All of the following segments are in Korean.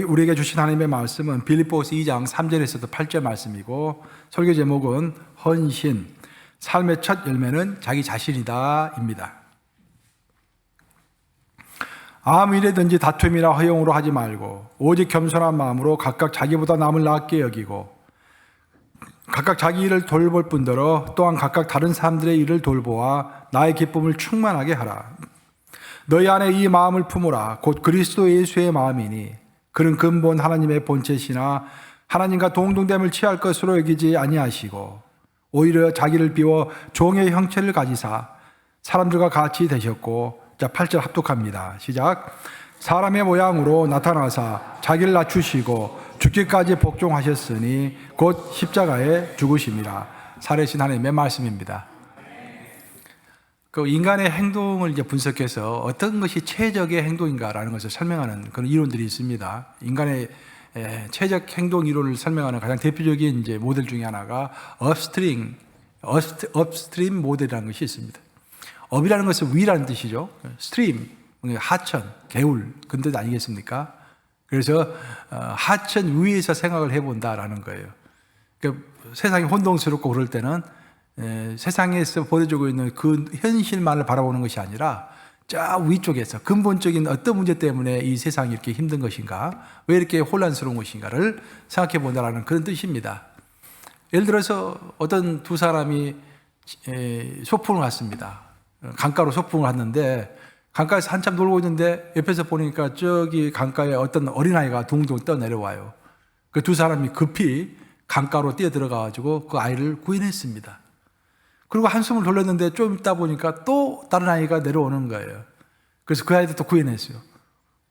우리에게 주신 하나님의 말씀은 빌립보서 2장 3절에서도 8절 말씀이고, 설교 제목은 헌신, 삶의 첫 열매는 자기 자신이다 입니다. 아무 일에든지 다툼이나 허용으로 하지 말고 오직 겸손한 마음으로 각각 자기보다 남을 낫게 여기고 각각 자기 일을 돌볼 뿐더러 또한 각각 다른 사람들의 일을 돌보아 나의 기쁨을 충만하게 하라. 너희 안에 이 마음을 품으라. 곧 그리스도 예수의 마음이니 그는 근본 하나님의 본체시나 하나님과 동등됨을 취할 것으로 여기지 아니하시고 오히려 자기를 비워 종의 형체를 가지사 사람들과 같이 되셨고, 자 8절 합독합니다. 시작. 사람의 모양으로 나타나사 자기를 낮추시고 죽기까지 복종하셨으니 곧 십자가에 죽으심이라. 살아계신 하나님의 말씀입니다. 그 인간의 행동을 이제 분석해서 어떤 것이 최적의 행동인가라는 것을 설명하는 그런 이론들이 있습니다. 인간의 최적 행동 이론을 설명하는 가장 대표적인 이제 모델 중에 하나가 업스트림 모델이라는 것이 있습니다. 업이라는 것은 위라는 뜻이죠. 스트림, 하천, 개울, 그런 뜻 아니겠습니까? 그래서 하천 위에서 생각을 해본다라는 거예요. 그러니까 세상이 혼동스럽고 그럴 때는 세상에서 보여주고 있는 그 현실만을 바라보는 것이 아니라 저 위쪽에서 근본적인 어떤 문제 때문에 이 세상이 이렇게 힘든 것인가, 왜 이렇게 혼란스러운 것인가를 생각해 본다라는 그런 뜻입니다. 예를 들어서 어떤 두 사람이 소풍을 갔습니다. 강가로 소풍을 갔는데 강가에서 한참 놀고 있는데 옆에서 보니까 저기 강가에 어떤 어린아이가 둥둥 떠내려와요. 그 두 사람이 급히 강가로 뛰어들어가가지고 그 아이를 구해냈습니다. 그리고 한숨을 돌렸는데 좀 있다 보니까 또 다른 아이가 내려오는 거예요. 그래서 그 아이도 또 구해냈어요.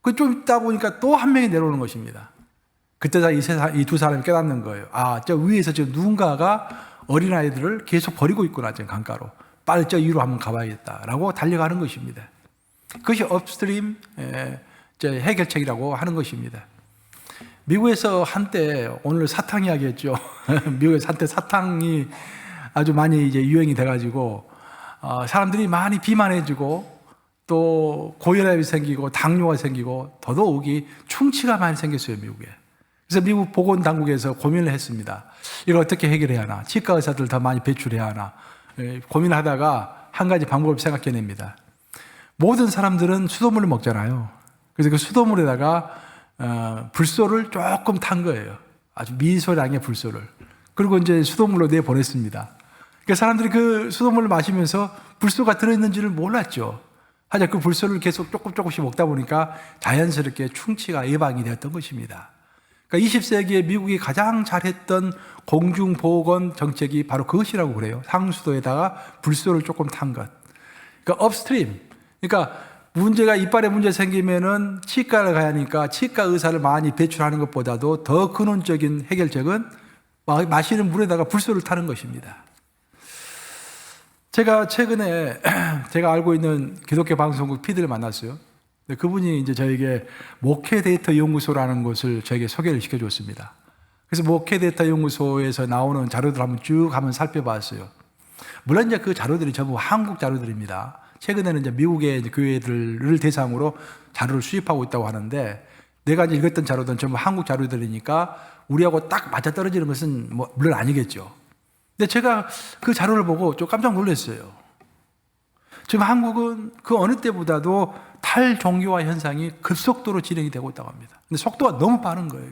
그 좀 있다 보니까 또 한 명이 내려오는 것입니다. 그때 이 두 사람이 깨닫는 거예요. 아, 저 위에서 지금 누군가가 어린아이들을 계속 버리고 있구나, 지금 강가로. 빨리 저 위로 한번 가봐야겠다라고 달려가는 것입니다. 그것이 업스트림 해결책이라고 하는 것입니다. 미국에서 한때, 오늘 사탕 이야기 했죠. 미국에서 한때 사탕이 아주 많이 이제 유행이 돼가지고, 사람들이 많이 비만해지고, 또 고혈압이 생기고, 당뇨가 생기고, 더더욱이 충치가 많이 생겼어요, 미국에. 그래서 미국 보건당국에서 고민을 했습니다. 이걸 어떻게 해결해야 하나? 치과 의사들 더 많이 배출해야 하나? 고민하다가 한 가지 방법을 생각해냅니다. 모든 사람들은 수돗물을 먹잖아요. 그래서 그 수돗물에다가 불소를 조금 탄 거예요. 아주 미소량의 불소를. 그리고 이제 수돗물로 내보냈습니다. 그러니까 사람들이 그 수돗물을 마시면서 불소가 들어있는지를 몰랐죠. 하여튼 그 불소를 계속 조금씩 먹다 보니까 자연스럽게 충치가 예방이 되었던 것입니다. 그러니까 20세기에 미국이 가장 잘했던 공중보건 정책이 바로 그것이라고 그래요. 상수도에다가 불소를 조금 탄 것. 그러니까 업스트림. 그러니까 이빨에 문제 생기면은 치과를 가야 하니까 치과 의사를 많이 배출하는 것보다도 더 근원적인 해결책은 마시는 물에다가 불소를 타는 것입니다. 제가 최근에 제가 알고 있는 기독교 방송국 PD를 만났어요. 그분이 이제 저에게 목회 데이터 연구소라는 곳을 저에게 소개를 시켜줬습니다. 그래서 목회 데이터 연구소에서 나오는 자료들 한번 쭉 살펴봤어요. 물론 이제 그 자료들이 전부 한국 자료들입니다. 최근에는 이제 미국의 이제 교회들을 대상으로 자료를 수집하고 있다고 하는데, 내가 이제 읽었던 자료들은 전부 한국 자료들이니까 우리하고 딱 맞아떨어지는 것은 물론 아니겠죠. 근데 제가 그 자료를 보고 좀 깜짝 놀랐어요. 지금 한국은 그 어느 때보다도 탈종교화 현상이 급속도로 진행이 되고 있다고 합니다. 근데 속도가 너무 빠른 거예요.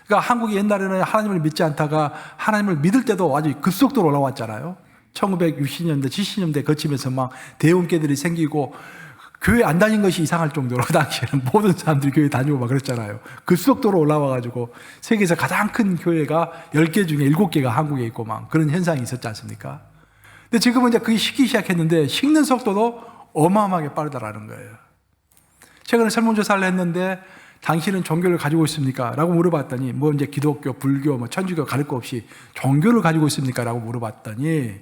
그러니까 한국이 옛날에는 하나님을 믿지 않다가 하나님을 믿을 때도 아주 급속도로 올라왔잖아요. 1960년대, 70년대 거치면서 막 대운계들이 생기고 교회 안 다닌 것이 이상할 정도로 당시에는 모든 사람들이 교회 다니고 막 그랬잖아요. 급속도로 올라와가지고 세계에서 가장 큰 교회가 10개 중에 7개가 한국에 있고 막 그런 현상이 있었지 않습니까? 근데 지금은 이제 그게 식기 시작했는데 식는 속도도 어마어마하게 빠르다라는 거예요. 최근에 설문조사를 했는데 당신은 종교를 가지고 있습니까? 라고 물어봤더니 이제 기독교, 불교, 천주교 가릴 거 없이 종교를 가지고 있습니까? 라고 물어봤더니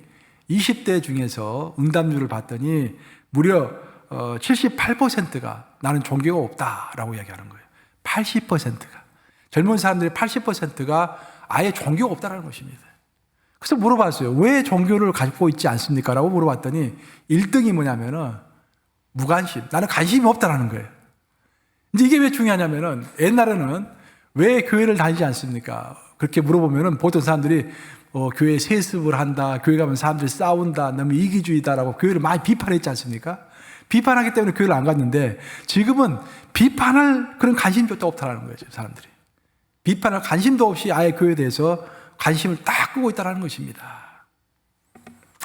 20대 중에서 응답률을 봤더니 무려 78%가 나는 종교가 없다라고 이야기하는 거예요. 80%가. 젊은 사람들의 80%가 아예 종교가 없다라는 것입니다. 그래서 물어봤어요. 왜 종교를 가지고 있지 않습니까? 라고 물어봤더니 1등이 뭐냐면은 무관심. 나는 관심이 없다라는 거예요. 이제 이게 왜 중요하냐면은 옛날에는 왜 교회를 다니지 않습니까? 그렇게 물어보면은 보통 사람들이 교회 세습을 한다, 교회 가면 사람들이 싸운다, 너무 이기주의다라고 교회를 많이 비판했지 않습니까? 비판하기 때문에 교회를 안 갔는데 지금은 비판할 그런 관심도 없다라는 거죠, 사람들이. 비판할 관심도 없이 아예 교회에 대해서 관심을 딱 끄고 있다는 것입니다.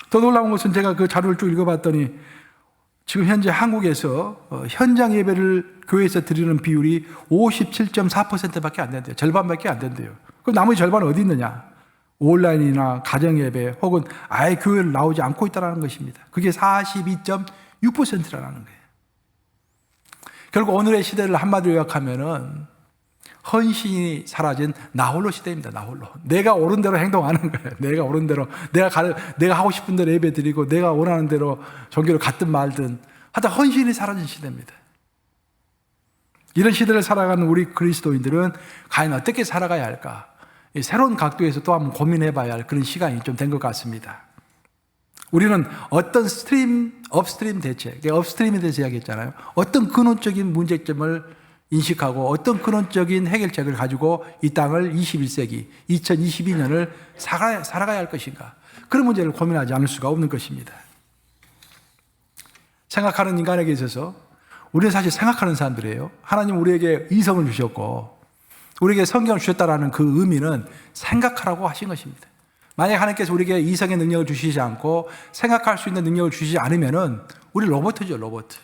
더 놀라운 것은 제가 그 자료를 쭉 읽어봤더니 지금 현재 한국에서 현장 예배를 교회에서 드리는 비율이 57.4%밖에 안 된대요. 절반밖에 안 된대요. 그럼 나머지 절반은 어디 있느냐? 온라인이나 가정예배 혹은 아예 교회를 나오지 않고 있다는 것입니다. 그게 42.6%라는 거예요. 결국 오늘의 시대를 한마디로 요약하면은 헌신이 사라진 나홀로 시대입니다. 나홀로. 내가 옳은 대로 행동하는 거예요. 내가 옳은 대로 내가 하고 싶은 대로 예배 드리고 내가 원하는 대로 종교를 갖든 말든 하여튼 헌신이 사라진 시대입니다. 이런 시대를 살아가는 우리 그리스도인들은 과연 어떻게 살아가야 할까? 새로운 각도에서 또 한번 고민해 봐야 할 그런 시간이 좀 된 것 같습니다. 우리는 어떤 업스트림 대책, 업스트림에 대해서 이야기했잖아요. 어떤 근원적인 문제점을 인식하고 어떤 근원적인 해결책을 가지고 이 땅을 21세기, 2022년을 살아가야 할 것인가. 그런 문제를 고민하지 않을 수가 없는 것입니다. 생각하는 인간에게 있어서 우리는 사실 생각하는 사람들이에요. 하나님 우리에게 이성을 주셨고 우리에게 성경을 주셨다라는 그 의미는 생각하라고 하신 것입니다. 만약 하나님께서 우리에게 이성의 능력을 주시지 않고 생각할 수 있는 능력을 주시지 않으면은 우리 로봇이죠, 로봇.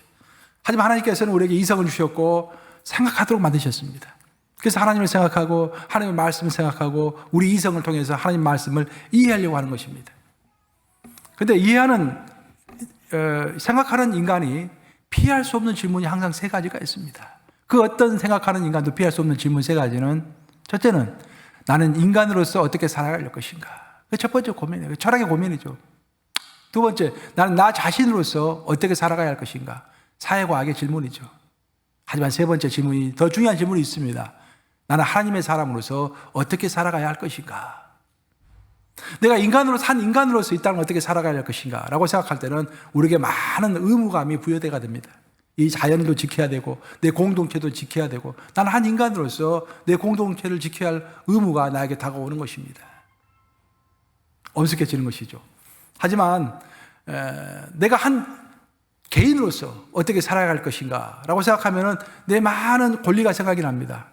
하지만 하나님께서는 우리에게 이성을 주셨고 생각하도록 만드셨습니다. 그래서 하나님을 생각하고 하나님의 말씀을 생각하고 우리 이성을 통해서 하나님 말씀을 이해하려고 하는 것입니다. 그런데 생각하는 인간이 피할 수 없는 질문이 항상 세 가지가 있습니다. 그 어떤 생각하는 인간도 피할 수 없는 질문 세 가지는 첫째는 나는 인간으로서 어떻게 살아갈 것인가. 그 첫 번째 고민이에요. 철학의 고민이죠. 두 번째, 나는 나 자신으로서 어떻게 살아가야 할 것인가. 사회과학의 질문이죠. 하지만 세 번째 질문이 더 중요한 질문이 있습니다. 나는 하나님의 사람으로서 어떻게 살아가야 할 것인가. 내가 인간으로서 이 땅을 어떻게 살아가야 할 것인가 라고 생각할 때는 우리에게 많은 의무감이 부여되게 됩니다. 이 자연도 지켜야 되고 내 공동체도 지켜야 되고 나는 한 인간으로서 내 공동체를 지켜야 할 의무가 나에게 다가오는 것입니다. 엄습해지는 것이죠. 하지만 내가 한 개인으로서 어떻게 살아갈 것인가 라고 생각하면 내 많은 권리가 생각이 납니다.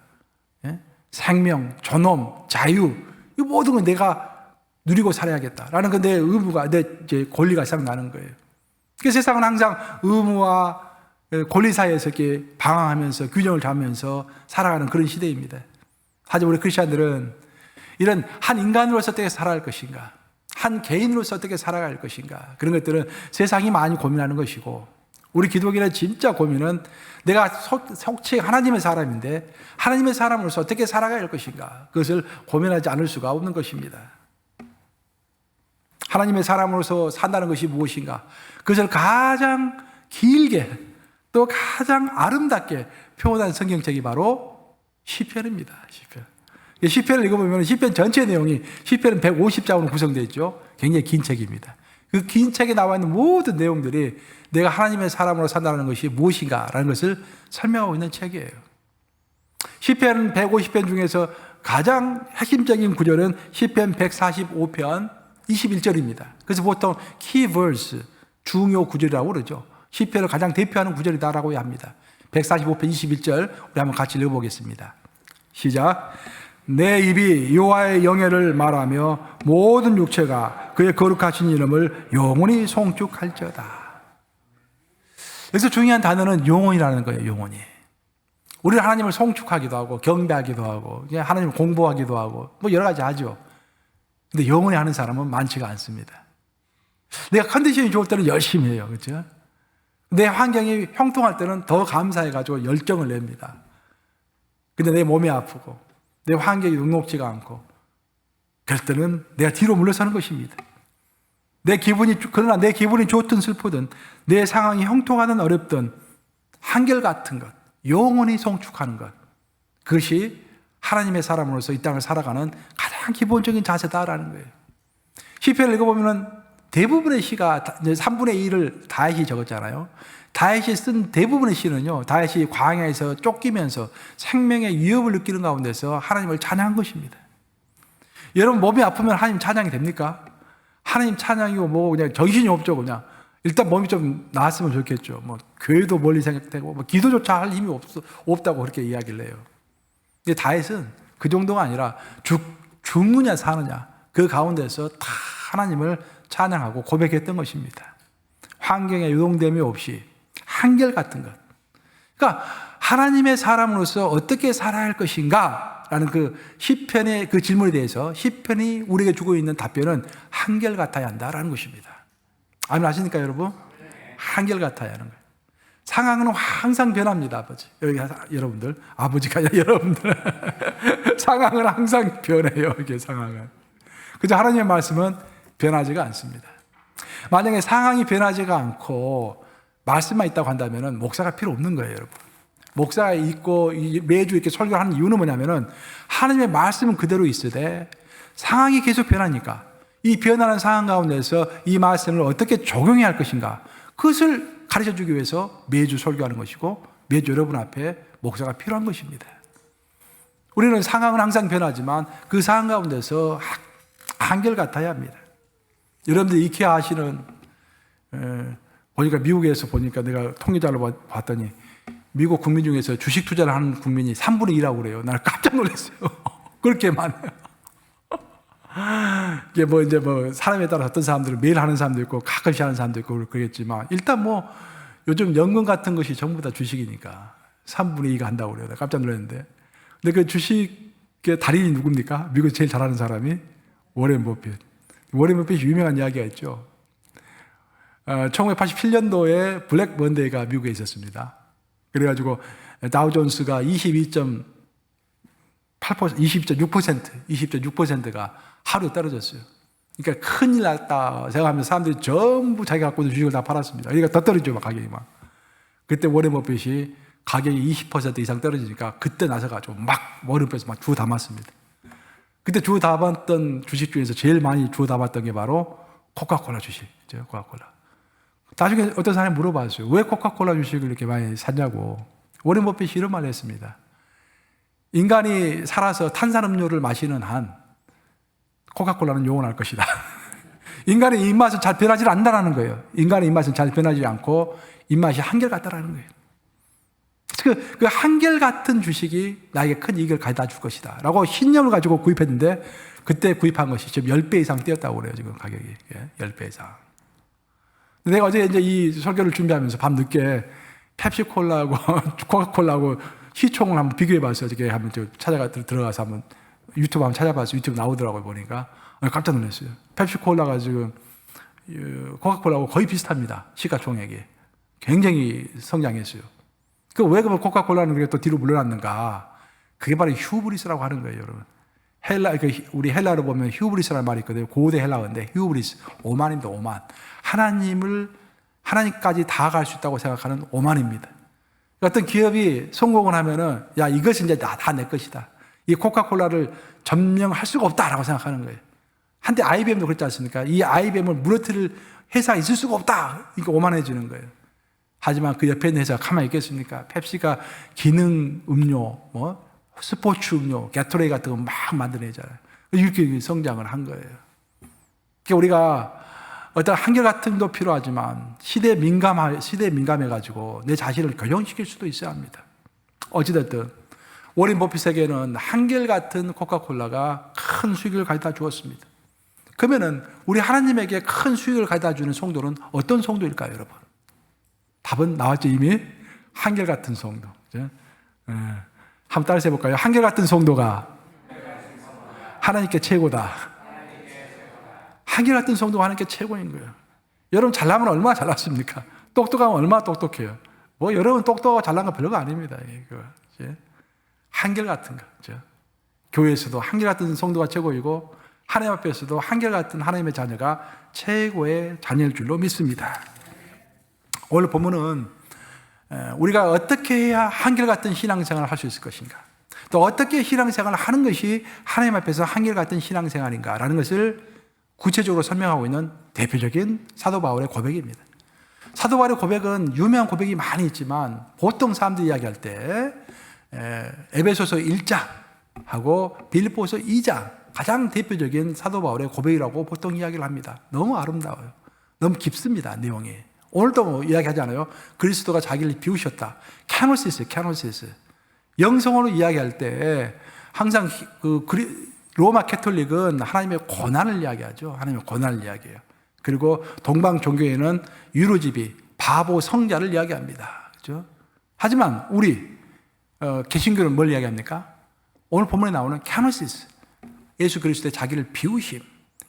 생명, 존엄, 자유 이 모든 걸 내가 누리고 살아야겠다라는 내 의무가 내 권리가 생각나는 거예요. 그 세상은 항상 의무와 권리 사이에서 이렇게 방황하면서 균형을 잡으면서 살아가는 그런 시대입니다. 하지만 우리 크리스천들은 이런 한 인간으로서 어떻게 살아갈 것인가, 한 개인으로서 어떻게 살아갈 것인가, 그런 것들은 세상이 많이 고민하는 것이고 우리 기독인의 진짜 고민은 내가 속히 하나님의 사람인데 하나님의 사람으로서 어떻게 살아가야 할 것인가, 그것을 고민하지 않을 수가 없는 것입니다. 하나님의 사람으로서 산다는 것이 무엇인가, 그것을 가장 길게 또 가장 아름답게 표현한 성경책이 바로 시편입니다. 시편을 읽어보면 시편 전체 내용이 시편은 150장으로 구성되어 있죠. 굉장히 긴 책입니다. 그 긴 책에 나와 있는 모든 내용들이 내가 하나님의 사람으로 산다는 것이 무엇인가라는 것을 설명하고 있는 책이에요. 시편 150편 중에서 가장 핵심적인 구절은 시편 145편 21절입니다. 그래서 보통 키 verse, 중요 구절이라고 그러죠. 시편을 가장 대표하는 구절이다라고 합니다. 145편 21절 우리 한번 같이 읽어보겠습니다. 시작. 내 입이 여호와의 영예를 말하며 모든 육체가 그의 거룩하신 이름을 영원히 송축할지어다. 여기서 중요한 단어는 영혼이라는 거예요. 영혼이. 우리는 하나님을 송축하기도 하고 경배하기도 하고 하나님을 공부하기도 하고 뭐 여러 가지 하죠. 근데 영원히 하는 사람은 많지가 않습니다. 내가 컨디션이 좋을 때는 열심히 해요. 그렇죠? 내 환경이 형통할 때는 더 감사해가지고 열정을 냅니다. 근데 내 몸이 아프고 내 환경이 녹록지가 않고 그럴 때는 내가 뒤로 물러서는 것입니다. 그러나 내 기분이 좋든 슬프든 내 상황이 형통하든 어렵든 한결같은 것, 영원히 송축하는 것, 그것이 하나님의 사람으로서 이 땅을 살아가는 가장 기본적인 자세다라는 거예요. 시편을 읽어보면 대부분의 시가 3분의 1을 다윗이 적었잖아요. 다윗이 쓴 대부분의 시는요, 다윗이 광야에서 쫓기면서 생명의 위협을 느끼는 가운데서 하나님을 찬양한 것입니다. 여러분 몸이 아프면 하나님 찬양이 됩니까? 하나님 찬양이고 뭐 그냥 정신이 없죠. 그냥 일단 몸이 좀 나았으면 좋겠죠. 뭐 교회도 멀리 생각되고 뭐 기도조차 할 힘이 없다고 그렇게 이야기를 해요. 근데 다윗은 그 정도가 아니라 죽느냐 사느냐 그 가운데서 다 하나님을 찬양하고 고백했던 것입니다. 환경에 요동됨이 없이 한결같은 것. 그러니까 하나님의 사람으로서 어떻게 살아야 할 것인가 라는 그 시편의 그 질문에 대해서 시편이 우리에게 주고 있는 답변은 한결같아야 한다라는 것입니다. 아멘 아십니까 여러분? 한결같아야 하는 거예요. 상황은 항상 변합니다. 아버지. 여러분들. 아버지가 아니라 여러분들. 상황은 항상 변해요. 이게 상황은. 그저 하나님의 말씀은 변하지가 않습니다. 만약에 상황이 변하지가 않고 말씀만 있다고 한다면 목사가 필요 없는 거예요, 여러분. 목사가 있고 매주 이렇게 설교하는 이유는 뭐냐면은 하나님의 말씀은 그대로 있으되 상황이 계속 변하니까 이 변하는 상황 가운데서 이 말씀을 어떻게 적용해야 할 것인가 그것을 가르쳐 주기 위해서 매주 설교하는 것이고 매주 여러분 앞에 목사가 필요한 것입니다. 우리는 상황은 항상 변하지만 그 상황 가운데서 한결같아야 합니다. 여러분들 이케아 하시는 보니까 미국에서 보니까 내가 통계자료 봤더니 미국 국민 중에서 주식 투자를 하는 국민이 3분의 2라고 그래요. 나는 깜짝 놀랐어요. 그렇게 많아요. 이게 뭐 이제 뭐 사람에 따라 어떤 사람들은 매일 하는 사람도 있고 가끔씩 하는 사람도 있고 그러겠지만 일단 뭐 요즘 연금 같은 것이 전부 다 주식이니까 3분의 2가 한다고 그래요. 깜짝 놀랐는데. 근데 그 주식의 달인이 누굽니까? 미국에서 제일 잘하는 사람이 워렌 버핏. 워렌 버핏이 유명한 이야기가 있죠. 1987년도에 블랙 먼데이가 미국에 있었습니다. 그래가지고 다우존스가 20.6%가 하루 떨어졌어요. 그러니까 큰일 났다 생각하면서 사람들이 전부 자기가 갖고 있는 주식을 다 팔았습니다. 그러니까 더 떨어지죠, 가격이 막. 그때 워렌 버핏이 가격이 20% 이상 떨어지니까 그때 나서가지고 막 워렌 버핏이 막 주워 담았습니다. 그때 주워 담았던 주식 중에서 제일 많이 주워 담았던 게 바로 코카콜라 주식이죠, 코카콜라. 나중에 어떤 사람이 물어봤어요. 왜 코카콜라 주식을 이렇게 많이 샀냐고. 워렌 버핏이 이런 말을 했습니다. 인간이 살아서 탄산음료를 마시는 한 코카콜라는 영원할 것이다. 인간의 입맛은 잘 변하지 않는다는 거예요. 인간의 입맛은 잘 변하지 않고 입맛이 한결같다라는 거예요. 그 한결같은 주식이 나에게 큰 이익을 가져다 줄 것이다 라고 신념을 가지고 구입했는데 그때 구입한 것이 지금 10배 이상 뛰었다고 그래요. 지금 가격이 10배 이상. 내가 어제 이제 이 설교를 준비하면서 밤늦게 펩시콜라하고 코카콜라하고 시총을 한번 비교해 봤어요. 어저께 한번 들어가서 한번 유튜브 한번 찾아봤어요. 유튜브 나오더라고요. 보니까 깜짝 놀랐어요. 펩시콜라가 지금 코카콜라하고 거의 비슷합니다. 시가총액이 굉장히 성장했어요. 왜 그러면 코카콜라는 그게 또 뒤로 물러났는가? 그게 바로 휴브리스라고 하는 거예요, 여러분. 우리 헬라로 보면 휴브리스라는 말이 있거든요. 고대 헬라어인데 휴브리스, 오만입니다. 오만. 하나님까지 다가갈 수 있다고 생각하는 오만입니다. 어떤 기업이 성공을 하면은 야 이것이 이제 다 내 것이다. 이 코카콜라를 점령할 수가 없다라고 생각하는 거예요. 한때 IBM도 그렇지 않습니까? 이 IBM을 무너뜨릴 회사가 있을 수가 없다. 이거 오만해지는 거예요. 하지만 그 옆에 있는 회사가 가만히 있겠습니까? 펩시가 기능 음료, 스포츠 음료, 게토레이 같은 거 막 만들어내잖아요. 이렇게 성장을 한 거예요. 그러니까 우리가 어떤 한결같음도 필요하지만 시대에 민감해가지고 내 자신을 교정시킬 수도 있어야 합니다. 어찌됐든 워렌 버핏에게는 한결같은 코카콜라가 큰 수익을 가져다 주었습니다. 그러면은 우리 하나님에게 큰 수익을 가져다 주는 성도는 어떤 성도일까요, 여러분? 답은 나왔죠, 이미. 한결같은 성도. 한번 따라서 해볼까요? 한결같은 성도가 하나님께 최고다. 한결같은 성도가 하나님께 최고인 거예요. 여러분 잘나면 얼마나 잘났습니까? 똑똑하면 얼마나 똑똑해요. 여러분 똑똑하고 잘난 거 별거 아닙니다. 한결같은 거죠. 교회에서도 한결같은 성도가 최고이고 하나님 앞에서도 한결같은 하나님의 자녀가 최고의 자녀일 줄로 믿습니다. 오늘 본문은 우리가 어떻게 해야 한결같은 신앙생활을 할 수 있을 것인가, 또 어떻게 신앙생활을 하는 것이 하나님 앞에서 한결같은 신앙생활인가라는 것을 구체적으로 설명하고 있는 대표적인 사도 바울의 고백입니다. 사도 바울의 고백은 유명한 고백이 많이 있지만 보통 사람들이 이야기할 때 에베소서 1장하고 빌립보서 2장 가장 대표적인 사도 바울의 고백이라고 보통 이야기를 합니다. 너무 아름다워요. 너무 깊습니다. 내용이. 오늘도 이야기하잖아요. 그리스도가 자기를 비우셨다. 캐노시스. 영성으로 이야기할 때 항상 로마 캐톨릭은 하나님의 고난을 이야기하죠. 하나님의 고난을 이야기해요. 그리고 동방 종교에는 유로집이 바보 성자를 이야기합니다. 그렇죠? 하지만 우리 개신교는 뭘 이야기합니까? 오늘 본문에 나오는 캐노시스. 예수 그리스도의 자기를 비우심.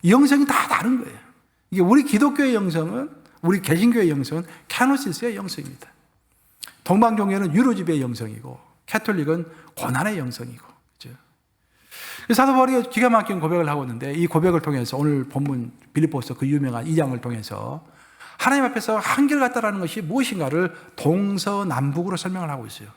이 영성이 다 다른 거예요. 이게 우리 기독교의 영성은, 우리 개신교의 영성은 캐노시스의 영성입니다. 동방 종교는 유로집의 영성이고 캐톨릭은 고난의 영성이고. 그렇죠? 사도 바울이 기가 막힌 고백을 하고 있는데 이 고백을 통해서 오늘 본문 빌립보서 그 유명한 2장을 통해서 하나님 앞에서 한결같다라는 것이 무엇인가를 동서남북으로 설명을 하고 있어요.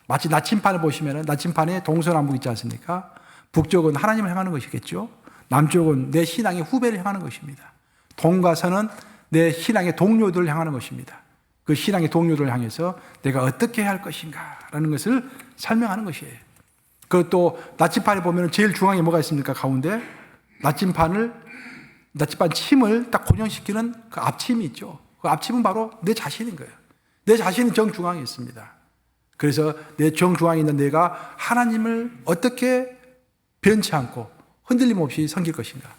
마치 나침판을 보시면 나침판에 동서남북 있지 않습니까? 북쪽은 하나님을 향하는 것이겠죠. 남쪽은 내 신앙의 후배를 향하는 것입니다. 동과 서는 내 신앙의 동료들을 향하는 것입니다. 그 신앙의 동료들을 향해서 내가 어떻게 해야 할 것인가라는 것을 설명하는 것이에요. 그것도 나침판에 보면 제일 중앙에 뭐가 있습니까? 가운데 나침판 침을 딱 고정시키는 그 앞침이 있죠. 그 앞침은 바로 내 자신인 거예요. 내 자신이 정중앙에 있습니다. 그래서 내 정중앙에 있는 내가 하나님을 어떻게 변치 않고 흔들림 없이 섬길 것인가.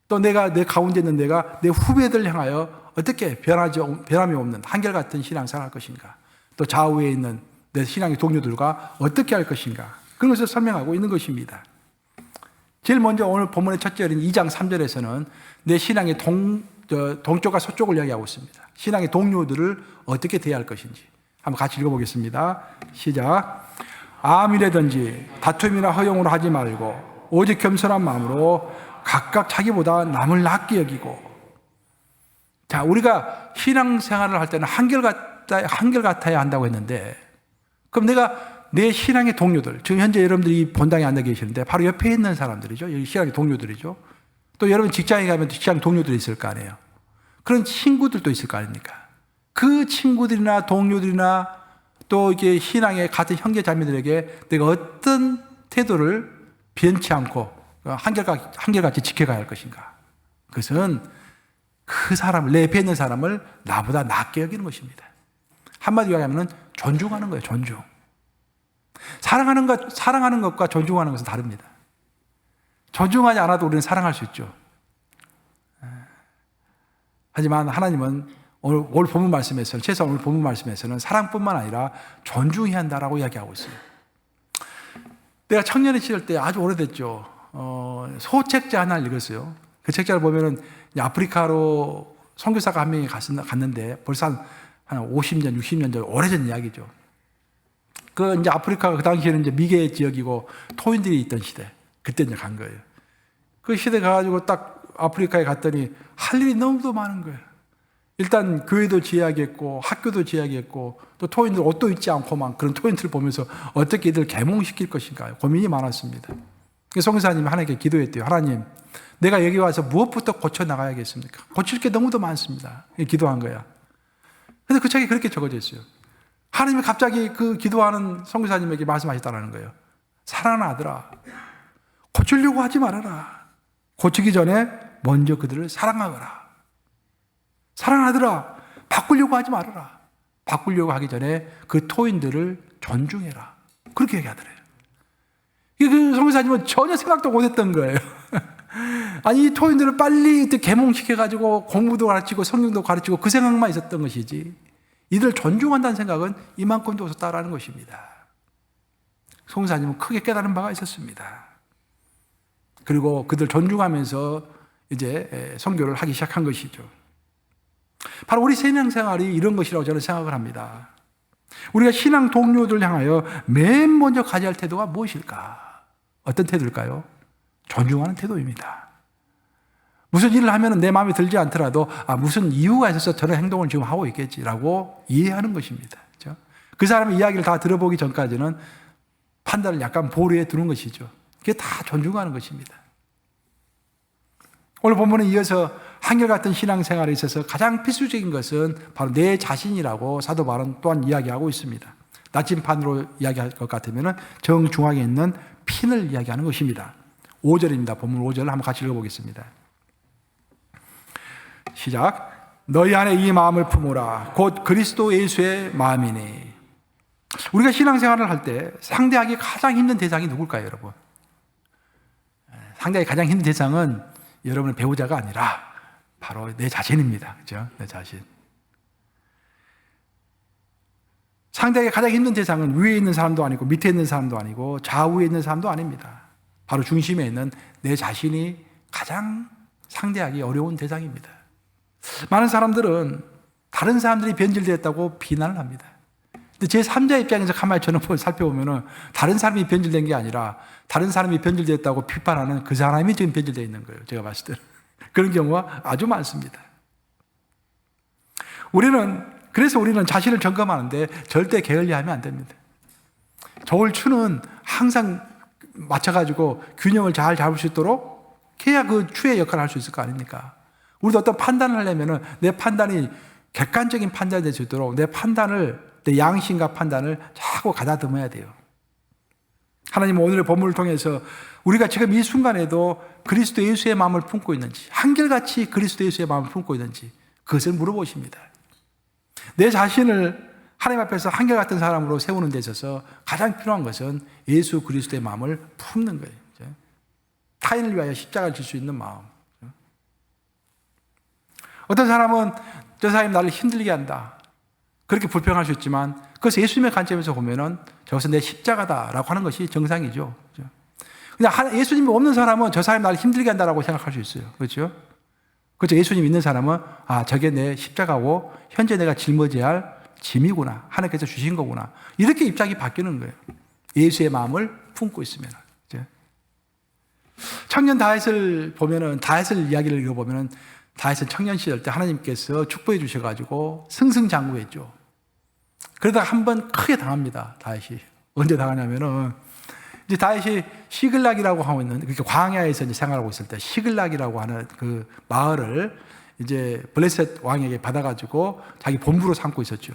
또 내가 내 가운데 있는 내가 내 후배들을 향하여 어떻게 변함이 없는 한결같은 신앙생활을 할 것인가. 또 좌우에 있는 내 신앙의 동료들과 어떻게 할 것인가. 그런 것을 설명하고 있는 것입니다. 제일 먼저 오늘 본문의 첫 절인 2장 3절에서는 내 신앙의 동쪽과 서쪽을 이야기하고 있습니다. 신앙의 동료들을 어떻게 대해야 할 것인지. 한번 같이 읽어보겠습니다. 시작. 암이라든지 다툼이나 허용으로 하지 말고 오직 겸손한 마음으로 각각 자기보다 남을 낫게 여기고. 자, 우리가 신앙생활을 할 때는 한결같아야 한다고 했는데, 그럼 내가 내 신앙의 동료들, 지금 현재 여러분들이 이 본당에 앉아 계시는데 바로 옆에 있는 사람들이죠. 여기 신앙의 동료들이죠. 또 여러분 직장에 가면 직장 동료들이 있을 거 아니에요. 그런 친구들도 있을 거 아닙니까? 그 친구들이나 동료들이나 또 이게 신앙의 같은 형제 자매들에게 내가 어떤 태도를 변치 않고 한결같이 지켜가야 할 것인가. 그것은 그 사람을, 내 옆에 있는 사람을 나보다 낫게 여기는 것입니다. 한마디로 하면 존중하는 거예요. 존중. 사랑하는 것과 존중하는 것은 다릅니다. 존중하지 않아도 우리는 사랑할 수 있죠. 하지만 하나님은 오늘 본문 말씀에서는, 최소한 오늘 본문 말씀에서는 사랑뿐만 아니라 존중해야 한다라고 이야기하고 있어요. 내가 청년의 시절 때 아주 오래됐죠. 소책자 하나를 읽었어요. 그 책자를 보면은 아프리카로 선교사가 한 명이 갔는데 벌써 한 50년, 60년 전, 오래전 이야기죠. 그 이제 아프리카가 그 당시에는 이제 미개 지역이고 토인들이 있던 시대. 그때 이제 간 거예요. 그 시대 가가지고 딱 아프리카에 갔더니 할 일이 너무도 많은 거예요. 일단 교회도 지어야겠고 학교도 지어야겠고 또 토인들 옷도 입지 않고만 그런 토인들을 보면서 어떻게 이들 계몽시킬 것인가 고민이 많았습니다. 성교사님이 하나님께 기도했대요. 하나님, 내가 여기 와서 무엇부터 고쳐나가야겠습니까? 고칠 게 너무도 많습니다. 기도한 거야. 근데 그 책에 그렇게 적어져 있어요. 하나님이 갑자기 그 기도하는 선교사님에게 말씀하셨다는 거예요. 사랑하는 아들아, 고치려고 하지 말아라. 고치기 전에 먼저 그들을 사랑하거라. 사랑하는 아들아, 바꾸려고 하지 말아라. 바꾸려고 하기 전에 그 토인들을 존중해라. 그렇게 얘기하더래요. 그 선교사님은 전혀 생각도 못했던 거예요. 아니, 이 토인들을 빨리 계몽시켜가지고 공부도 가르치고 성경도 가르치고 그 생각만 있었던 것이지, 이들 존중한다는 생각은 이만큼도 없었다라는 것입니다. 선교사님은 크게 깨달은 바가 있었습니다. 그리고 그들 존중하면서 이제 선교를 하기 시작한 것이죠. 바로 우리 신앙생활이 이런 것이라고 저는 생각을 합니다. 우리가 신앙 동료들 향하여 맨 먼저 가져야 할 태도가 무엇일까? 어떤 태도일까요? 존중하는 태도입니다. 무슨 일을 하면 내 마음에 들지 않더라도 무슨 이유가 있어서 저런 행동을 지금 하고 있겠지라고 이해하는 것입니다. 그렇죠? 그 사람의 이야기를 다 들어보기 전까지는 판단을 약간 보류해 두는 것이죠. 그게 다 존중하는 것입니다. 오늘 본문에 이어서 한결같은 신앙생활에 있어서 가장 필수적인 것은 바로 내 자신이라고 사도 바울은 또한 이야기하고 있습니다. 나침판으로 이야기할 것 같으면 정중앙에 있는 핀을 이야기하는 것입니다. 5절입니다. 본문 5절 한번 같이 읽어보겠습니다. 시작. 너희 안에 이 마음을 품으라. 곧 그리스도 예수의 마음이니. 우리가 신앙생활을 할 때 상대하기 가장 힘든 대상이 누굴까요, 여러분? 상대하기 가장 힘든 대상은 여러분의 배우자가 아니라 바로 내 자신입니다. 그죠? 내 자신. 상대하기 가장 힘든 대상은 위에 있는 사람도 아니고 밑에 있는 사람도 아니고 좌우에 있는 사람도 아닙니다. 바로 중심에 있는 내 자신이 가장 상대하기 어려운 대상입니다. 많은 사람들은 다른 사람들이 변질되었다고 비난을 합니다. 근데 제 3자 입장에서 가만히 저는 살펴보면 다른 사람이 변질된 게 아니라 다른 사람이 변질되었다고 비판하는 그 사람이 지금 변질되어 있는 거예요. 제가 봤을 때는. 그런 경우가 아주 많습니다. 그래서 우리는 자신을 점검하는데 절대 게을리하면 안 됩니다. 저울 추는 항상 맞춰가지고 균형을 잘 잡을 수 있도록 해야 그 추의 역할을 할 수 있을 거 아닙니까? 우리도 어떤 판단을 하려면 내 판단이 객관적인 판단이 될 수 있도록 내 양심과 판단을 자꾸 가다듬어야 돼요. 하나님은 오늘의 본문을 통해서 우리가 지금 이 순간에도 그리스도 예수의 마음을 품고 있는지, 한결같이 그리스도 예수의 마음을 품고 있는지 그것을 물어보십니다. 내 자신을 하나님 앞에서 한결같은 사람으로 세우는 데 있어서 가장 필요한 것은 예수 그리스도의 마음을 품는 거예요. 타인을 위하여 십자가를 질 수 있는 마음. 어떤 사람은 저 사람이 나를 힘들게 한다. 그렇게 불평할 수 있지만 그것을 예수님의 관점에서 보면은 저것은 내 십자가다라고 하는 것이 정상이죠. 근데 예수님이 없는 사람은 저 사람이 나를 힘들게 한다라고 생각할 수 있어요. 그렇죠? 그렇죠. 예수님 있는 사람은 저게 내 십자가고 현재 내가 짊어져야 할 짐이구나. 하나님께서 주신 거구나. 이렇게 입장이 바뀌는 거예요. 예수의 마음을 품고 있으면. 청년 다윗을 보면은 다윗을 이야기를 읽어보면은 다윗은 청년 시절 때 하나님께서 축복해 주셔가지고 승승장구했죠. 그러다가 한 번 크게 당합니다. 다윗이 언제 당하냐면은 이제 다윗이 시글락이라고 하고 있는 그렇게 광야에서 이제 생활하고 있을 때 시글락이라고 하는 그 마을을 이제 블레셋 왕에게 받아가지고 자기 본부로 삼고 있었죠.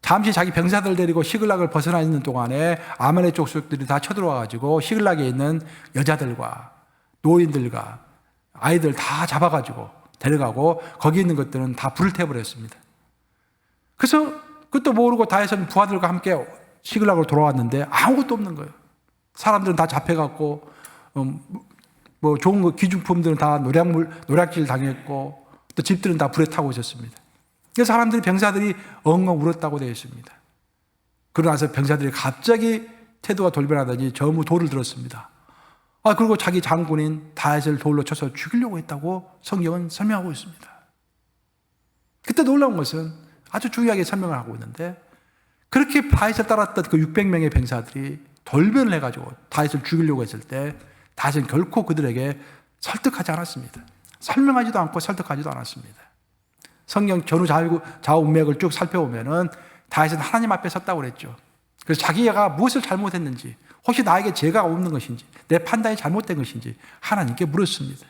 잠시 자기 병사들 데리고 시글락을 벗어나 있는 동안에 아말렉 족속들이 다 쳐들어와가지고 시글락에 있는 여자들과 노인들과 아이들 다 잡아가지고 데려가고 거기 있는 것들은 다 불을 태워버렸습니다. 그래서 그것도 모르고 다윗은 부하들과 함께 시글락으로 돌아왔는데 아무것도 없는 거예요. 사람들은 다 잡혀갔고 뭐 좋은 거 귀중품들은 다 노략질 당했고 또 집들은 다 불에 타고 있었습니다. 그래서 사람들이 병사들이 엉엉 울었다고 되어 있습니다. 그러고 나서 병사들이 갑자기 태도가 돌변하더니 전부 돌을 들었습니다. 그리고 자기 장군인 다윗을 돌로 쳐서 죽이려고 했다고 성경은 설명하고 있습니다. 그때 놀라운 것은 아주 중요하게 설명을 하고 있는데 그렇게 다윗을 따랐던 그 600명의 병사들이 돌변을 해가지고 다윗을 죽이려고 했을 때 다윗은 결코 그들에게 설득하지 않았습니다. 설명하지도 않고 설득하지도 않았습니다. 성경 전후 좌우 문맥을 쭉 살펴보면은 다윗은 하나님 앞에 섰다고 그랬죠. 그래서 자기가 무엇을 잘못했는지, 혹시 나에게 죄가 없는 것인지, 내 판단이 잘못된 것인지 하나님께 물었습니다.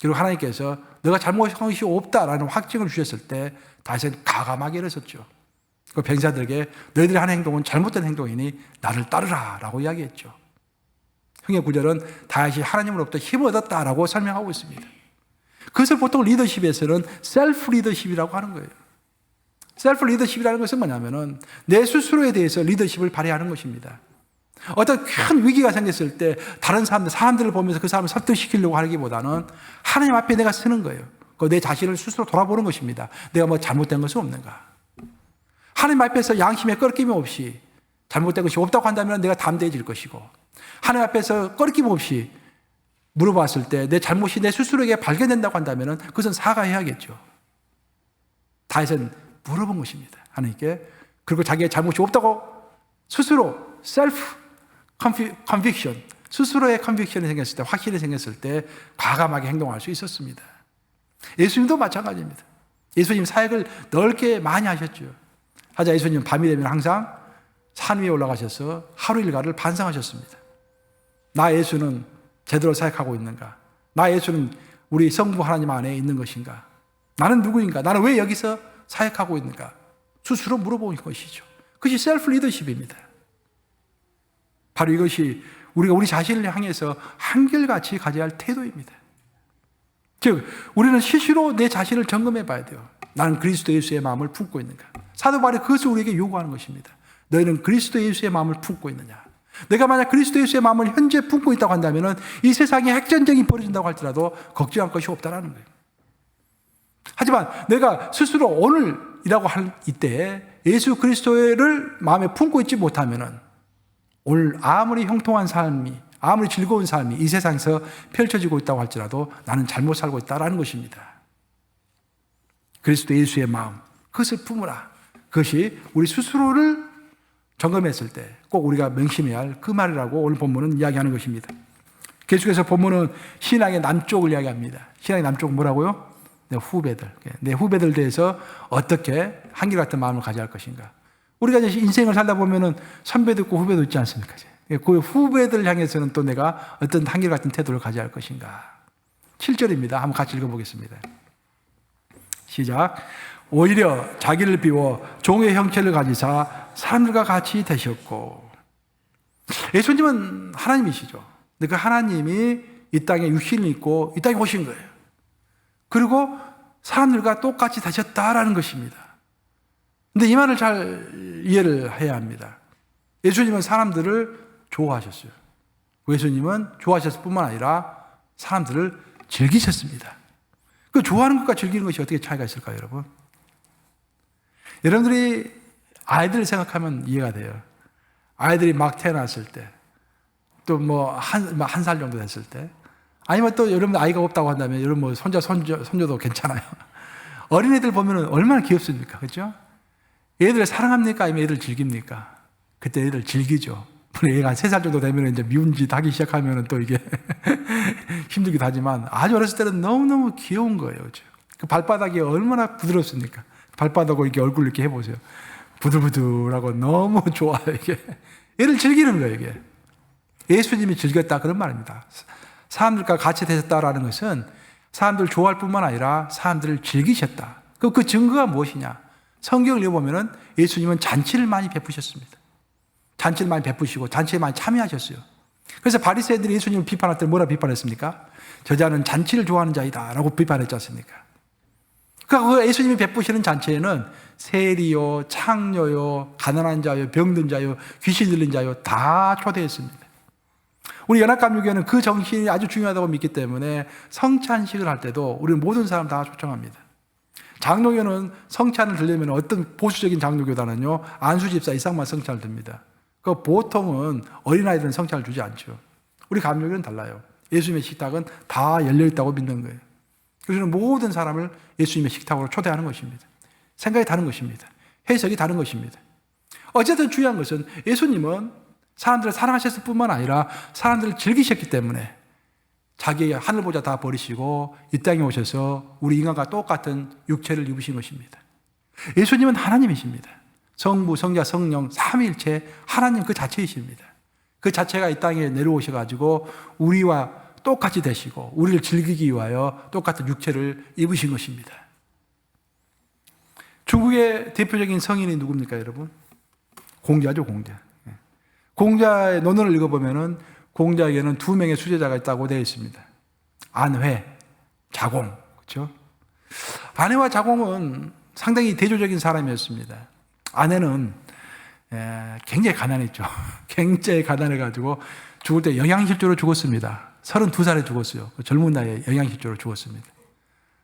그리고 하나님께서 너가 잘못한 것이 없다라는 확증을 주셨을 때 다윗은 가감하게 일어섰죠. 그 병사들에게 너희들이 하는 행동은 잘못된 행동이니 나를 따르라 라고 이야기했죠. 흥의 9절은 다윗이 하나님으로부터 힘을 얻었다라고 설명하고 있습니다. 그것을 보통 리더십에서는 셀프 리더십이라고 하는 거예요. 셀프 리더십이라는 것은 뭐냐면은 내 스스로에 대해서 리더십을 발휘하는 것입니다. 어떤 큰 위기가 생겼을 때 다른 사람들을 보면서 그 사람을 설득시키려고 하기보다는 하나님 앞에 내가 서는 거예요. 내 자신을 스스로 돌아보는 것입니다. 내가 뭐 잘못된 것은 없는가? 하나님 앞에서 양심에 꺾임 없이 잘못된 것이 없다고 한다면 내가 담대해질 것이고, 하나님 앞에서 꺾임 없이 물어봤을 때 내 잘못이 내 스스로에게 발견된다고 한다면 그것은 사과해야겠죠. 다윗은 물어본 것입니다. 하나님께. 그리고 자기의 잘못이 없다고 스스로 셀프 컨빅션, 스스로의 컨빅션이 생겼을 때, 확신이 생겼을 때 과감하게 행동할 수 있었습니다. 예수님도 마찬가지입니다. 예수님 사역을 넓게 많이 하셨죠. 하자 예수님 밤이 되면 항상 산 위에 올라가셔서 하루 일과를 반성하셨습니다. 나 예수는 제대로 사역하고 있는가? 나 예수는 우리 성부 하나님 안에 있는 것인가? 나는 누구인가? 나는 왜 여기서 사역하고 있는가? 스스로 물어보는 것이죠. 그것이 셀프 리더십입니다. 바로 이것이 우리가 우리 자신을 향해서 한결같이 가져야 할 태도입니다. 즉 우리는 시시로 내 자신을 점검해 봐야 돼요. 나는 그리스도 예수의 마음을 품고 있는가? 사도 바울이 그것을 우리에게 요구하는 것입니다. 너희는 그리스도 예수의 마음을 품고 있느냐? 내가 만약 그리스도 예수의 마음을 현재 품고 있다고 한다면 이 세상에 핵전쟁이 벌어진다고 할지라도 걱정할 것이 없다는 거예요. 하지만 내가 스스로 오늘이라고 할 이때 예수 그리스도를 마음에 품고 있지 못하면 오늘 아무리 형통한 삶이, 아무리 즐거운 삶이 이 세상에서 펼쳐지고 있다고 할지라도 나는 잘못 살고 있다는 것입니다. 그리스도 예수의 마음, 그것을 품으라. 그것이 우리 스스로를 점검했을 때 꼭 우리가 명심해야 할 그 말이라고 오늘 본문은 이야기하는 것입니다. 계속해서 본문은 신앙의 남쪽을 이야기합니다. 신앙의 남쪽은 뭐라고요? 내 후배들. 내 후배들 대해서 어떻게 한결같은 마음을 가져야 할 것인가. 우리가 이제 인생을 살다 보면은 선배도 있고 후배도 있지 않습니까? 그 후배들 향해서는 또 내가 어떤 한결같은 태도를 가져야 할 것인가. 7절입니다. 한번 같이 읽어보겠습니다. 시작. 오히려 자기를 비워 종의 형체를 가지사 사람들과 같이 되셨고. 예수님은 하나님이시죠. 근데 그 하나님이 이 땅에 육신을 입고 이 땅에 오신 거예요. 그리고 사람들과 똑같이 되셨다라는 것입니다. 근데 이 말을 잘 이해를 해야 합니다. 예수님은 사람들을 좋아하셨어요. 예수님은 좋아하셨을 뿐만 아니라 사람들을 즐기셨습니다. 그 좋아하는 것과 즐기는 것이 어떻게 차이가 있을까요, 여러분? 여러분들이 아이들을 생각하면 이해가 돼요. 아이들이 막 태어났을 때, 또 한 살 정도 됐을 때, 아니면 또 여러분 아이가 없다고 한다면 여러분 뭐 손녀도 괜찮아요. 어린애들 보면은 얼마나 귀엽습니까? 그죠? 애들을 사랑합니까? 아니면 애들 즐깁니까? 그때 애들 즐기죠. 물론 애가 3살 정도 되면 이제 미운 짓 하기 시작하면 또 이게 힘들기도 하지만 아주 어렸을 때는 너무너무 귀여운 거예요. 그죠? 그 발바닥이 얼마나 부드럽습니까? 발바닥으로 이렇게 얼굴 이렇게 해보세요. 부들부들하고 너무 좋아요, 이게. 얘를 즐기는 거예요, 이게. 예수님이 즐겼다, 그런 말입니다. 사람들과 같이 되셨다라는 것은 사람들을 좋아할 뿐만 아니라 사람들을 즐기셨다. 그 증거가 무엇이냐? 성경을 읽어보면 예수님은 잔치를 많이 베푸셨습니다. 잔치를 많이 베푸시고 잔치에 많이 참여하셨어요. 그래서 바리새인들이 예수님을 비판할 때 뭐라 비판했습니까? 저자는 잔치를 좋아하는 자이다 라고 비판했지 않습니까? 그러니까 예수님이 베푸시는 잔치에는 세리요, 창녀요, 가난한 자요, 병든 자요, 귀신 들린 자요 다 초대했습니다. 우리 연합감리교회는 그 정신이 아주 중요하다고 믿기 때문에 성찬식을 할 때도 우리는 모든 사람 다 초청합니다. 장로교는 성찬을 들려면 어떤 보수적인 장로교단은요, 안수집사 이상만 성찬을 듭니다. 그 보통은 어린아이들은 성찬을 주지 않죠. 우리 감리교는 달라요. 예수님의 식탁은 다 열려있다고 믿는 거예요. 그래서 모든 사람을 예수님의 식탁으로 초대하는 것입니다. 생각이 다른 것입니다. 해석이 다른 것입니다. 어쨌든 중요한 것은 예수님은 사람들을 사랑하셨을 뿐만 아니라 사람들을 즐기셨기 때문에 자기의 하늘보좌 다 버리시고 이 땅에 오셔서 우리 인간과 똑같은 육체를 입으신 것입니다. 예수님은 하나님이십니다. 성부, 성자, 성령, 삼위일체 하나님 그 자체이십니다. 그 자체가 이 땅에 내려오셔가지고 우리와 똑같이 되시고 우리를 즐기기 위하여 똑같은 육체를 입으신 것입니다. 중국의 대표적인 성인이 누굽니까, 여러분? 공자죠, 공자. 공자의 논언을 읽어보면은 공자에게는 2명의 수제자가 있다고 되어 있습니다. 안회, 자공. 그렇죠? 안회와 자공은 상당히 대조적인 사람이었습니다. 아내는 굉장히 가난했죠. 굉장히 가난해가지고 죽을 때 영양실조로 죽었습니다. 32살에 죽었어요. 젊은 나이에 영양실조로 죽었습니다.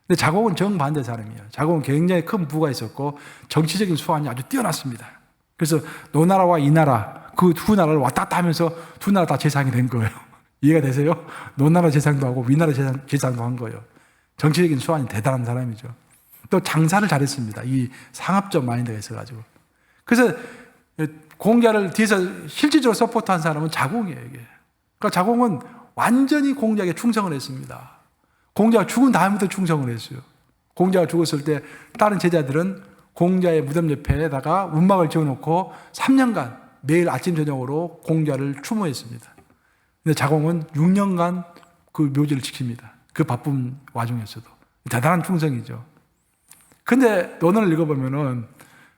근데 자공은 정반대 사람이에요. 자공은 굉장히 큰 부가 있었고 정치적인 수완이 아주 뛰어났습니다. 그래서 노나라와 이나라 그 두 나라를 왔다 갔다 하면서 두 나라 다 재상이 된 거예요. 이해가 되세요? 노나라 재상도 하고 위나라 재상도 한 거예요. 정치적인 수완이 대단한 사람이죠. 또 장사를 잘했습니다. 이 상업적 마인드가 있어가지고. 그래서 공자를 뒤에서 실질적으로 서포트한 사람은 자공이에요, 이게. 그러니까 자공은 완전히 공자에게 충성을 했습니다. 공자가 죽은 다음부터 충성을 했어요. 공자가 죽었을 때 다른 제자들은 공자의 무덤 옆에다가 운막을 지어놓고 3년간 매일 아침 저녁으로 공자를 추모했습니다. 근데 자공은 6년간 그 묘지를 지킵니다. 그 바쁜 와중에서도. 대단한 충성이죠. 근데 논어를 읽어보면은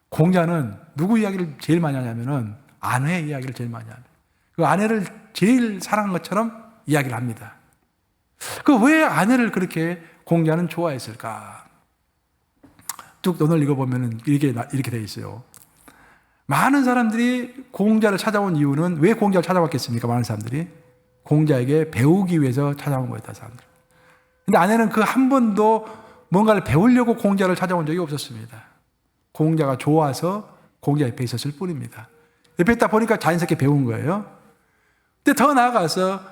공자는 누구 이야기를 제일 많이 하냐면은 아내 이야기를 제일 많이 합니다. 그 아내를 제일 사랑한 것처럼 이야기를 합니다. 그 왜 아내를 그렇게 공자는 좋아했을까? 쭉 논어를 읽어보면은 이렇게 되어 있어요. 많은 사람들이 공자를 찾아온 이유는 왜 공자를 찾아왔겠습니까? 많은 사람들이 공자에게 배우기 위해서 찾아온 거였다, 사람들. 근데 아내는 그 한 번도 뭔가를 배우려고 공자를 찾아온 적이 없었습니다. 공자가 좋아서 공자 옆에 있었을 뿐입니다. 옆에 있다 보니까 자연스럽게 배운 거예요. 근데 더 나아가서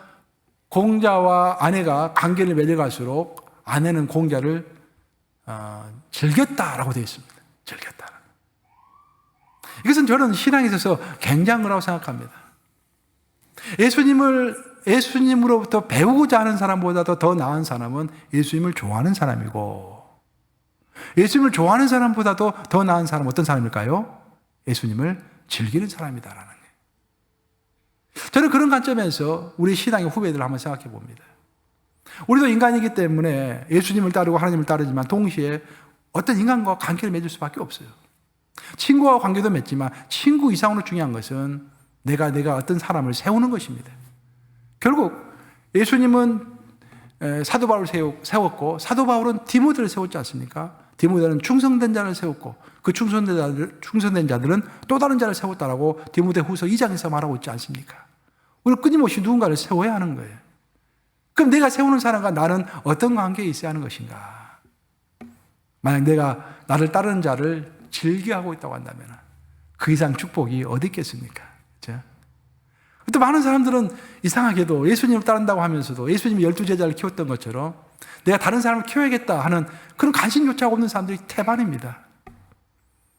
공자와 아내가 관계를 맺어갈수록 아내는 공자를 즐겼다라고 되어 있습니다. 즐겼다. 이것은 저는 신앙에 있어서 굉장한 거라고 생각합니다. 예수님으로부터 배우고자 하는 사람보다도 더 나은 사람은 예수님을 좋아하는 사람이고, 예수님을 좋아하는 사람보다도 더 나은 사람은 어떤 사람일까요? 예수님을 즐기는 사람이다라는 거예요. 저는 그런 관점에서 우리 신앙의 후배들을 한번 생각해 봅니다. 우리도 인간이기 때문에 예수님을 따르고 하나님을 따르지만 동시에 어떤 인간과 관계를 맺을 수밖에 없어요. 친구와 관계도 맺지만 친구 이상으로 중요한 것은 내가 어떤 사람을 세우는 것입니다. 결국 예수님은 사도 바울을 세웠고 사도 바울은 디모데를 세웠지 않습니까? 디모데는 충성된 자를 세웠고 그 충성된 자들은 또 다른 자를 세웠다라고 디모데 후서 2장에서 말하고 있지 않습니까? 우리는 끊임없이 누군가를 세워야 하는 거예요. 그럼 내가 세우는 사람과 나는 어떤 관계에 있어야 하는 것인가? 만약 내가 나를 따르는 자를 즐겨하고 있다고 한다면 그 이상 축복이 어디 있겠습니까? 그렇죠? 또 많은 사람들은 이상하게도 예수님을 따른다고 하면서도 예수님이 12제자를 키웠던 것처럼 내가 다른 사람을 키워야겠다 하는 그런 관심조차 없는 사람들이 태반입니다.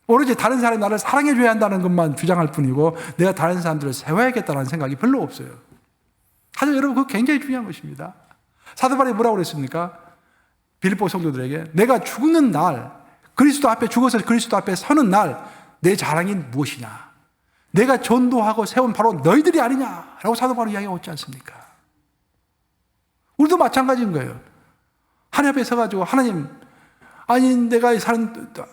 오로지 다른 사람이 나를 사랑해줘야 한다는 것만 주장할 뿐이고 내가 다른 사람들을 세워야겠다는 생각이 별로 없어요. 하지만 여러분 그거 굉장히 중요한 것입니다. 사도 바울이 뭐라고 그랬습니까? 빌립보 성도들에게 내가 죽는 날, 그리스도 앞에 죽어서 그리스도 앞에 서는 날 내 자랑이 무엇이냐? 내가 전도하고 세운 바로 너희들이 아니냐라고 사도 바울이 이야기하고 있지 않습니까? 우리도 마찬가지인 거예요. 하나님 앞에 서가지고 하나님, 아니 내가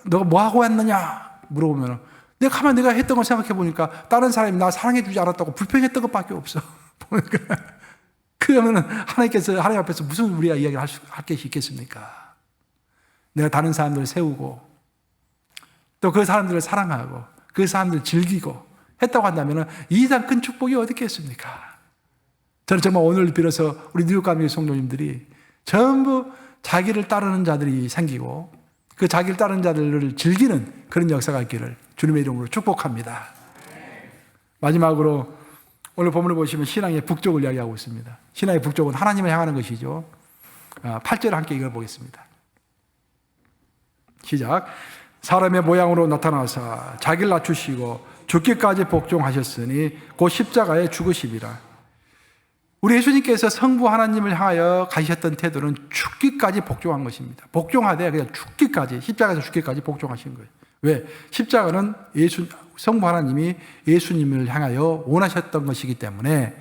너가 뭐 하고 왔느냐 물어보면 내가 가만 내가 했던 걸 생각해 보니까 다른 사람이 나 사랑해 주지 않았다고 불평했던 것밖에 없어. 보니까 그러면은 하나님 앞에서 무슨 우리가 이야기를 할 것이 있겠습니까? 내가 다른 사람들을 세우고 또 그 사람들을 사랑하고 그 사람들을 즐기고 했다고 한다면 이 이상 큰 축복이 어디 있겠습니까? 저는 정말 오늘 빌어서 우리 뉴욕 감리 성도님들이 전부 자기를 따르는 자들이 생기고 그 자기를 따르는 자들을 즐기는 그런 역사가 있기를 주님의 이름으로 축복합니다. 마지막으로 오늘 본문을 보시면 신앙의 북쪽을 이야기하고 있습니다. 신앙의 북쪽은 하나님을 향하는 것이죠. 8절을 함께 읽어보겠습니다. 시작. 사람의 모양으로 나타나사 자기를 낮추시고 죽기까지 복종하셨으니 곧 십자가에 죽으심이라. 우리 예수님께서 성부 하나님을 향하여 가셨던 태도는 죽기까지 복종한 것입니다. 복종하되 그냥 죽기까지, 십자가에서 죽기까지 복종하신 거예요. 왜? 십자가는 성부 하나님이 예수님을 향하여 원하셨던 것이기 때문에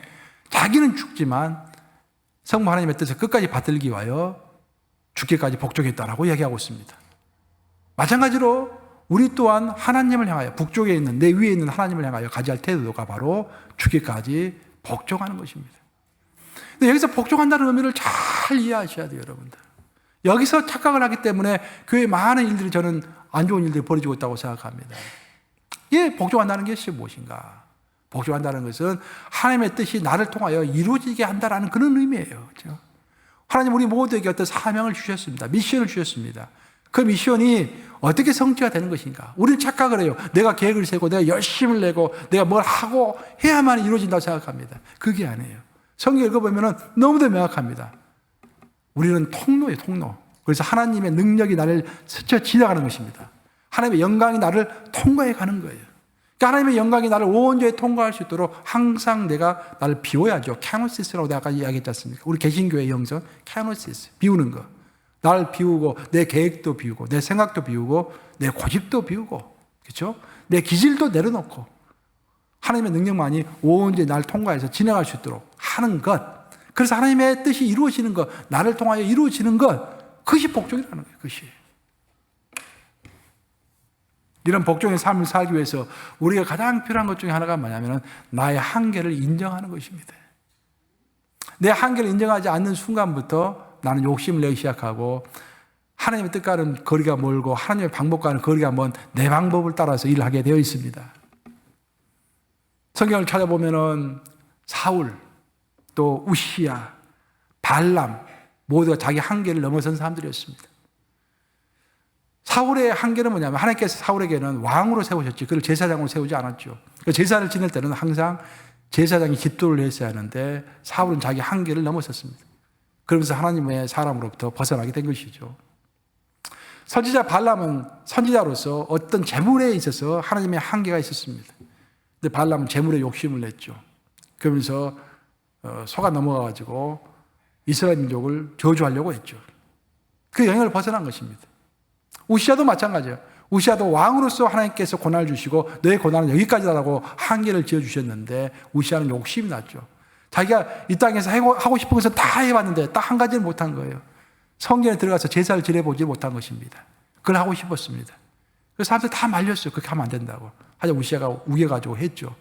자기는 죽지만 성부 하나님의 뜻을 끝까지 받들기 위하여 죽기까지 복종했다라고 이야기하고 있습니다. 마찬가지로 우리 또한 하나님을 향하여 북쪽에 있는 내 위에 있는 하나님을 향하여 가져야 할 태도가 바로 죽기까지 복종하는 것입니다. 근데 여기서 복종한다는 의미를 잘 이해하셔야 돼요, 여러분들. 여기서 착각을 하기 때문에 교회에 많은 일들이 저는 안 좋은 일들이 벌어지고 있다고 생각합니다. 예, 복종한다는 것이 무엇인가? 복종한다는 것은 하나님의 뜻이 나를 통하여 이루어지게 한다는 그런 의미예요. 그렇죠? 하나님 우리 모두에게 어떤 사명을 주셨습니다. 미션을 주셨습니다. 그 미션이 어떻게 성취가 되는 것인가? 우리는 착각을 해요. 내가 계획을 세고 내가 열심을 내고 내가 뭘 하고 해야만 이루어진다고 생각합니다. 그게 아니에요. 성경 읽어보면 너무도 명확합니다. 우리는 통로예요, 통로. 그래서 하나님의 능력이 나를 스쳐 지나가는 것입니다. 하나님의 영광이 나를 통과해 가는 거예요. 그러니까 하나님의 영광이 나를 온전히 통과할 수 있도록 항상 내가 나를 비워야죠. 캐노시스라고 내가 아까 이야기했지 않습니까? 우리 개신교의 영성, 캐노시스, 비우는 거. 나를 비우고 내 계획도 비우고 내 생각도 비우고 내 고집도 비우고 그렇죠? 내 기질도 내려놓고 하나님의 능력만이 온전히 나를 통과해서 지나갈 수 있도록 하는 것, 그래서 하나님의 뜻이 이루어지는 것, 나를 통하여 이루어지는 것, 그것이 복종이라는 거예요. 그것이. 이런 복종의 삶을 살기 위해서 우리가 가장 필요한 것 중에 하나가 뭐냐면 나의 한계를 인정하는 것입니다. 내 한계를 인정하지 않는 순간부터 나는 욕심을 내기 시작하고 하나님의 뜻과는 거리가 멀고 하나님의 방법과는 거리가 먼 내 방법을 따라서 일을 하게 되어 있습니다. 성경을 찾아보면은 사울, 또 우시야, 발람 모두가 자기 한계를 넘어선 사람들이었습니다. 사울의 한계는 뭐냐면 하나님께서 사울에게는 왕으로 세우셨지 그를 제사장으로 세우지 않았죠. 제사를 지낼 때는 항상 제사장이 기도를 했어야 하는데 사울은 자기 한계를 넘어섰습니다. 그러면서 하나님의 사람으로부터 벗어나게 된 것이죠. 선지자 발람은 선지자로서 어떤 재물에 있어서 하나님의 한계가 있었습니다. 근데 발람은 재물에 욕심을 냈죠. 그러면서 속아 넘어가가지고 이스라엘 민족을 저주하려고 했죠. 그 영향을 벗어난 것입니다. 우시아도 마찬가지예요. 우시아도 왕으로서 하나님께서 고난을 주시고 너의 고난은 여기까지다라고 한계를 지어주셨는데 우시아는 욕심이 났죠. 자기가 이 땅에서 하고 싶은 것은 다 해봤는데 딱 한 가지는 못한 거예요. 성전에 들어가서 제사를 지내보지 못한 것입니다. 그걸 하고 싶었습니다. 그래서 사람들 다 말렸어요. 그렇게 하면 안 된다고. 하지만 우시아가 우겨가지고 했죠.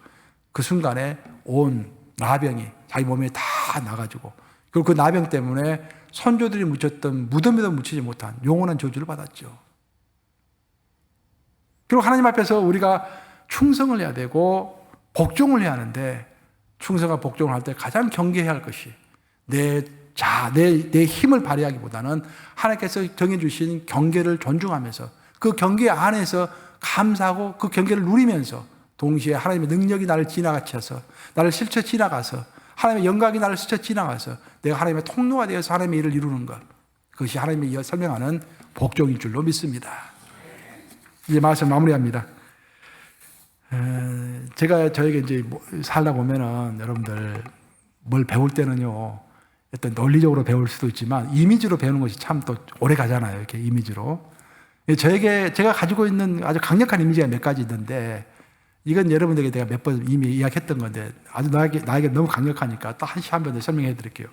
그 순간에 온 나병이 자기 몸에 다 나가지고 그리고 그 나병 때문에 선조들이 묻혔던 무덤에도 묻히지 못한 영원한 저주를 받았죠. 그리고 하나님 앞에서 우리가 충성을 해야 되고 복종을 해야 하는데 충성과 복종을 할 때 가장 경계해야 할 것이 내 힘을 발휘하기보다는 하나님께서 정해주신 경계를 존중하면서 그 경계 안에서 감사하고 그 경계를 누리면서 동시에 하나님의 능력이 나를 지나가셔서 나를 스쳐 지나가서 하나님의 영광이 나를 스쳐 지나가서 내가 하나님의 통로가 되어서 하나님의 일을 이루는 것 그것이 하나님이 설명하는 복종인 줄로 믿습니다. 이제 말씀 마무리합니다. 제가 저에게 이제 살다 보면은 여러분들 뭘 배울 때는요 어떤 논리적으로 배울 수도 있지만 이미지로 배우는 것이 참 또 오래 가잖아요. 이렇게 이미지로. 저에게 제가 가지고 있는 아주 강력한 이미지가 몇 가지 있는데 이건 여러분들에게 내가 몇 번 이미 이야기했던 건데 아주 나에게 너무 강력하니까 또 한 번 더 설명해 드릴게요.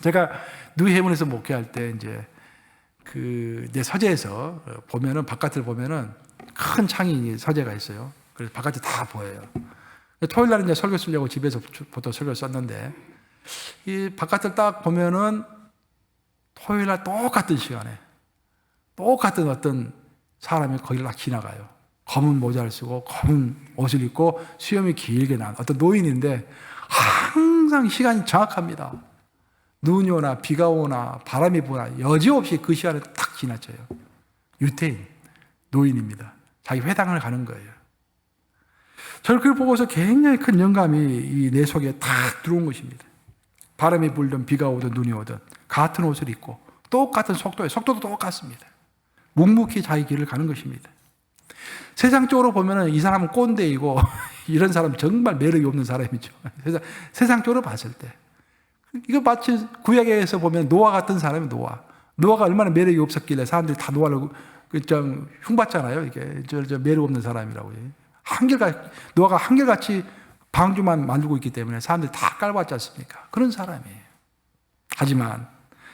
제가 뉴헤븐에서 목회할 때 이제 내 서재에서 보면은 바깥을 보면은 큰 창이 서재가 있어요. 그래서 바깥이 다 보여요. 토요일 날 이제 설교 쓰려고 집에서 보통 설교 썼는데 이 바깥을 딱 보면은 토요일 날 똑같은 시간에 똑같은 어떤 사람이 거기를 딱 지나가요. 검은 모자를 쓰고 검은 옷을 입고 수염이 길게 난 어떤 노인인데 항상 시간이 정확합니다. 눈이 오나 비가 오나 바람이 부나 여지없이 그 시간에 딱 지나쳐요. 유태인 노인입니다. 자기 회당을 가는 거예요. 저를 그걸 보고서 굉장히 큰 영감이 내 속에 딱 들어온 것입니다. 바람이 불든 비가 오든 눈이 오든 같은 옷을 입고 똑같은 속도도 똑같습니다. 묵묵히 자기 길을 가는 것입니다. 세상적으로 보면 이 사람은 꼰대이고 이런 사람은 정말 매력이 없는 사람이죠. 세상적으로 봤을 때 이거 마치 구약에서 보면 노아 같은 사람이 노아가 얼마나 매력이 없었길래 사람들이 다 노아를 좀 흉봤잖아요. 이게 저 매력 없는 사람이라고. 노아가 한결같이 방주만 만들고 있기 때문에 사람들이 다 깔봤지 않습니까? 그런 사람이에요. 하지만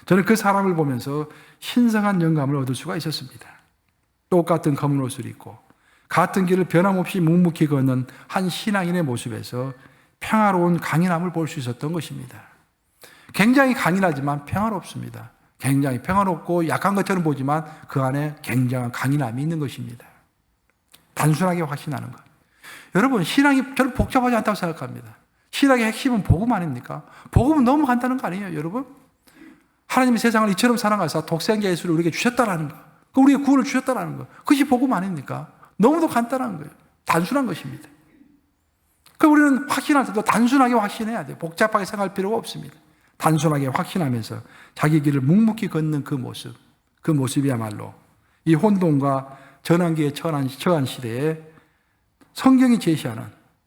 저는 그 사람을 보면서 신성한 영감을 얻을 수가 있었습니다. 똑같은 검은 옷을 입고 같은 길을 변함없이 묵묵히 걷는 한 신앙인의 모습에서 평화로운 강인함을 볼 수 있었던 것입니다. 굉장히 강인하지만 평화롭습니다. 굉장히 평화롭고 약한 것처럼 보지만 그 안에 굉장한 강인함이 있는 것입니다. 단순하게 확신하는 것. 여러분, 신앙이 저는 복잡하지 않다고 생각합니다. 신앙의 핵심은 복음 아닙니까? 복음은 너무 간단한 거 아니에요, 여러분? 하나님이 세상을 이처럼 사랑하사 독생자 예수를 우리에게 주셨다라는 거. 우리에게 구원을 주셨다라는 거. 그것이 복음 아닙니까? 너무도 간단한 거예요. 단순한 것입니다. 우리는 확신할 때도 단순하게 확신해야 돼요. 복잡하게 생각할 필요가 없습니다. 단순하게 확신하면서 자기 길을 묵묵히 걷는 그 모습이야말로 이 혼돈과 전환기에 처한 시대에 성경이 제시하는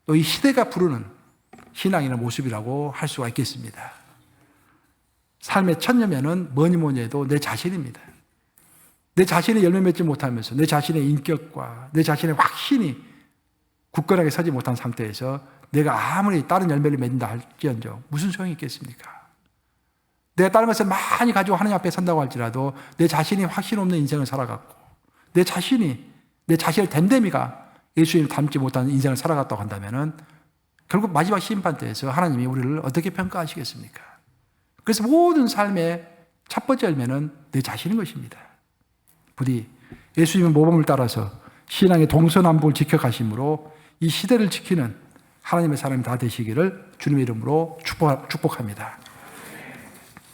또 이 시대가 부르는 신앙이나 모습이라고 할 수가 있겠습니다. 삶의 첫 열매는 뭐니 해도 내 자신입니다. 내 자신이 열매 맺지 못하면서 내 자신의 인격과 내 자신의 확신이 굳건하게 서지 못한 상태에서 내가 아무리 다른 열매를 맺는다 할지언정 무슨 소용이 있겠습니까? 내가 다른 것을 많이 가지고 하나님 앞에 선다고 할지라도 내 자신이 확신 없는 인생을 살아갔고 내 자신의 됨됨이가 예수님을 닮지 못하는 인생을 살아갔다고 한다면은 결국 마지막 심판 때에서 하나님이 우리를 어떻게 평가하시겠습니까? 그래서 모든 삶의 첫 번째 열매는 내 자신인 것입니다. 부디 예수님의 모범을 따라서 신앙의 동서남북을 지켜가심으로 이 시대를 지키는 하나님의 사람이 다 되시기를 주님의 이름으로 축복합니다.